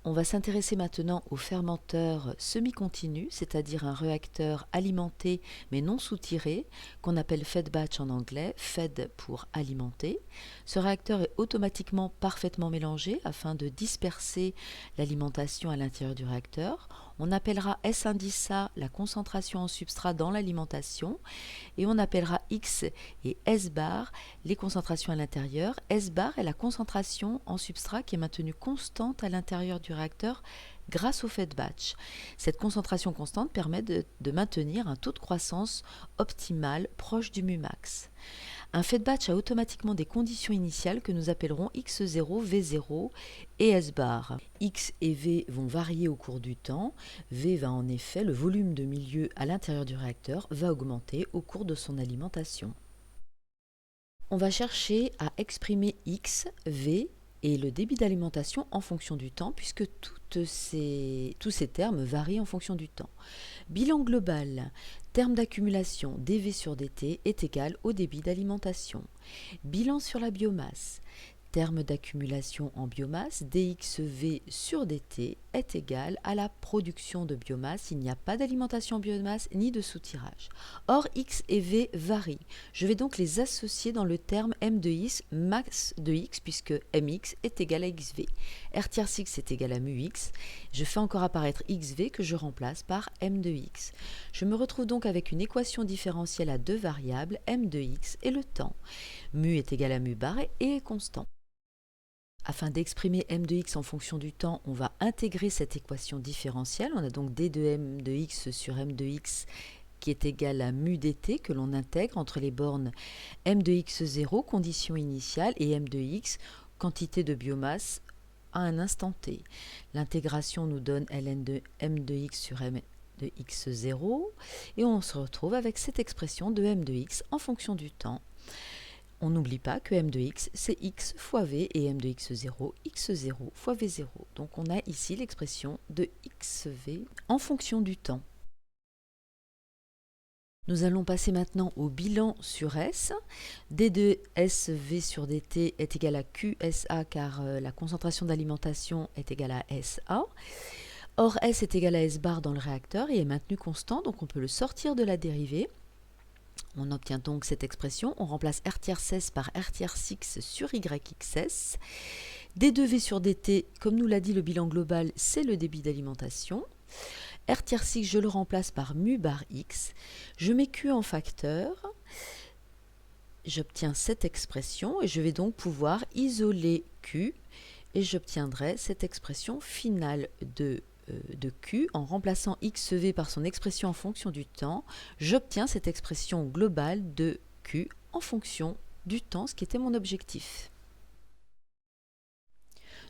On va s'intéresser maintenant au fermenteur semi-continu, c'est-à-dire un réacteur alimenté mais non soutiré, qu'on appelle fed batch en anglais, fed pour alimenter. Ce réacteur est automatiquement parfaitement mélangé afin de disperser l'alimentation à l'intérieur du réacteur. On appellera S indice ça la concentration en substrat dans l'alimentation et on appellera X et S bar les concentrations à l'intérieur. S bar est la concentration en substrat qui est maintenue constante à l'intérieur du réacteur grâce au fed batch. Cette concentration constante permet de maintenir un taux de croissance optimal proche du Mumax. Un fed batch a automatiquement des conditions initiales que nous appellerons X0, V0 et S bar. X et V vont varier au cours du temps. V va en effet, le volume de milieu à l'intérieur du réacteur va augmenter au cours de son alimentation. On va chercher à exprimer X, V et le débit d'alimentation en fonction du temps, puisque tous ces termes varient en fonction du temps. Bilan global, terme d'accumulation dV sur dt est égal au débit d'alimentation. Bilan sur la biomasse, terme d'accumulation en biomasse, dxv sur dt est égal à la production de biomasse. Il n'y a pas d'alimentation en biomasse ni de soutirage. Or, x et v varient. Je vais donc les associer dans le terme m de x, max de x, puisque mx est égal à xv. R tierce x est égal à mu x. Je fais encore apparaître xv que je remplace par m de x. Je me retrouve donc avec une équation différentielle à deux variables, m de x et le temps. Mu est égal à mu bar et est constant. Afin d'exprimer m de x en fonction du temps, on va intégrer cette équation différentielle. On a donc d de m de x sur m de x qui est égal à mu dt que l'on intègre entre les bornes m de x0, condition initiale, et m de x, quantité de biomasse à un instant t. L'intégration nous donne ln de m de x sur m de x0 et on se retrouve avec cette expression de m de x en fonction du temps. On n'oublie pas que m de x, c'est x fois v et m de x0 fois v0. Donc on a ici l'expression de xv en fonction du temps. Nous allons passer maintenant au bilan sur S. d de SV sur dt est égal à QSA car la concentration d'alimentation est égale à SA. Or, S est égal à S bar dans le réacteur et est maintenu constant, donc on peut le sortir de la dérivée. On obtient donc cette expression, on remplace R tierce S par R tierce X sur YXS. D2V sur dt, comme nous l'a dit le bilan global, c'est le débit d'alimentation. R tierce X, je le remplace par mu bar X. Je mets Q en facteur. J'obtiens cette expression et je vais donc pouvoir isoler Q et j'obtiendrai cette expression finale de Q en remplaçant XV par son expression en fonction du temps. J'obtiens cette expression globale de Q en fonction du temps, ce qui était mon objectif.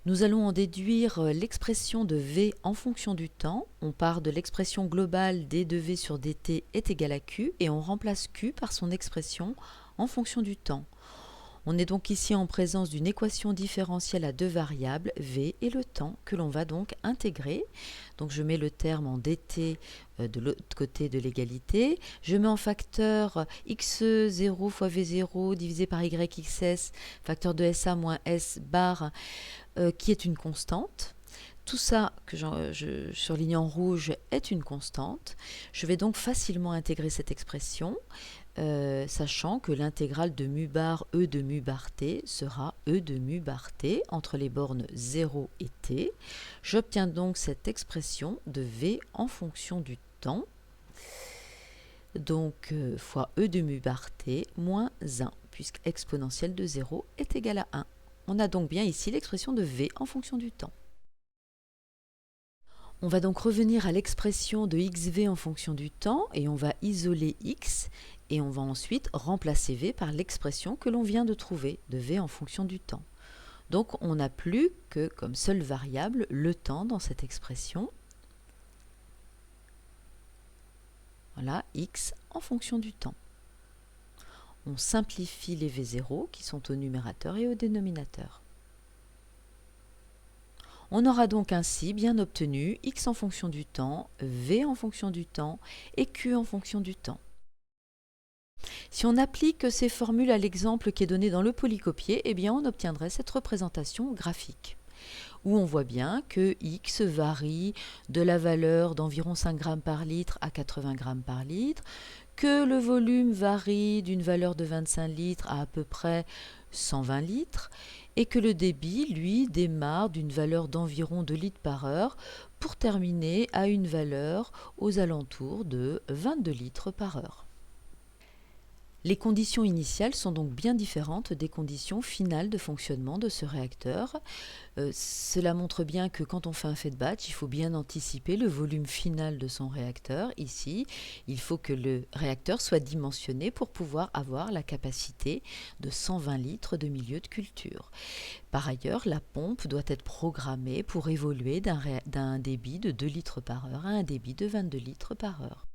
Nous allons en déduire l'expression de V en fonction du temps. On part de l'expression globale d de V sur dt est égal à Q et on remplace Q par son expression en fonction du temps. On est donc ici en présence d'une équation différentielle à deux variables, V et le temps, que l'on va donc intégrer. Donc je mets le terme en dt de l'autre côté de l'égalité. Je mets en facteur x0 fois v0 divisé par yxs, facteur de SA moins s bar, qui est une constante. Tout ça que je surligne en rouge est une constante. Je vais donc facilement intégrer cette expression, sachant que l'intégrale de mu bar E de mu bar t sera E de mu bar t entre les bornes 0 et t. J'obtiens donc cette expression de V en fonction du temps, donc fois E de mu bar t moins 1, puisque exponentielle de 0 est égale à 1. On a donc bien ici l'expression de V en fonction du temps. On va donc revenir à l'expression de xv en fonction du temps et on va isoler x et on va ensuite remplacer v par l'expression que l'on vient de trouver de v en fonction du temps. Donc on n'a plus que comme seule variable le temps dans cette expression. Voilà, x en fonction du temps. On simplifie les v0 qui sont au numérateur et au dénominateur. On aura donc ainsi bien obtenu x en fonction du temps, v en fonction du temps et q en fonction du temps. Si on applique ces formules à l'exemple qui est donné dans le polycopier, eh bien on obtiendrait cette représentation graphique. où on voit bien que X varie de la valeur d'environ 5 grammes par litre à 80 grammes par litre, que le volume varie d'une valeur de 25 litres à peu près 120 litres, et que le débit, lui, démarre d'une valeur d'environ 2 litres par heure pour terminer à une valeur aux alentours de 22 litres par heure. Les conditions initiales sont donc bien différentes des conditions finales de fonctionnement de ce réacteur. Cela montre bien que quand on fait un fed batch, il faut bien anticiper le volume final de son réacteur. Ici, il faut que le réacteur soit dimensionné pour pouvoir avoir la capacité de 120 litres de milieu de culture. Par ailleurs, la pompe doit être programmée pour évoluer d'un débit de 2 litres par heure à un débit de 22 litres par heure.